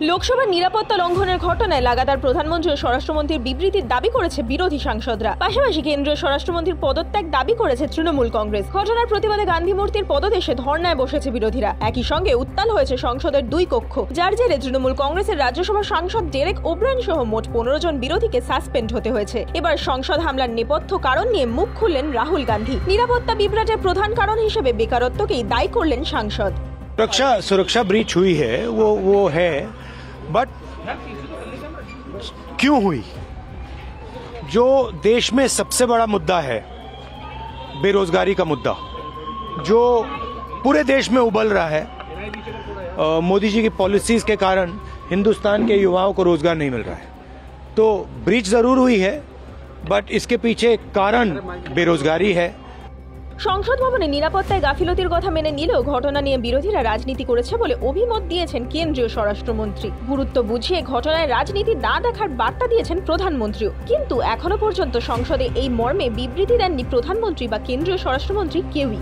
লোকসভার নিরাপত্তা লঙ্ঘনের ঘটনায় লাগাতার প্রধানমন্ত্রী ও স্বরাষ্ট্রমন্ত্রীর বিবৃতির দাবি করেছে বিরোধী সাংসদরা। পাশাপাশি কেন্দ্রীয় স্বরাষ্ট্রমন্ত্রীর পদত্যাগ দাবি করেছে তৃণমূল কংগ্রেস। ঘটনার প্রতিবাদে গান্ধী মূর্তির পদদেশে ধর্নায় বসেছে বিরোধীরা। একই সঙ্গে উত্তাল হয়েছে সংসদের দুই কক্ষ, যার জেরে তৃণমূল কংগ্রেসের রাজ্যসভা সাংসদ ডেরেক ওব্রায়েন সহ মোট 15 জন বিরোধীকে সাসপেন্ড হতে হয়েছে। এবার সংসদ হামলার নেপথ্য কারণ নিয়ে মুখ খুললেন রাহুল গান্ধী। নিরাপত্তা বিভ্রাটের প্রধান কারণ হিসেবে বেকারত্বকেই দায়ী করলেন সাংসদ। सुरक्षा ब्रीच हुई है, वो है, बट क्यों हुई? जो देश में सबसे बड़ा मुद्दा है बेरोजगारी का मुद्दा, जो पूरे देश में उबल रहा है, मोदी जी की पॉलिसीज के कारण हिंदुस्तान के युवाओं को रोजगार नहीं मिल रहा है। तो ब्रीच जरूर हुई है, बट इसके पीछे कारण बेरोजगारी है। সংসদ ভবনে নিরাপত্তায় গাফিলতির কথা মেনে নিলেও ঘটনা নিয়ে বিরোধীরা রাজনীতি করেছে বলে অভিমত দিয়েছেন কেন্দ্রীয় স্বরাষ্ট্রমন্ত্রী। গুরুত্ব বুঝিয়ে ঘটনায় রাজনীতি না দেখার বার্তা দিয়েছেন প্রধানমন্ত্রীও। কিন্তু এখনো পর্যন্ত সংসদে এই মর্মে বিবৃতি দেননি প্রধানমন্ত্রী বা কেন্দ্রীয় স্বরাষ্ট্রমন্ত্রী কেউই।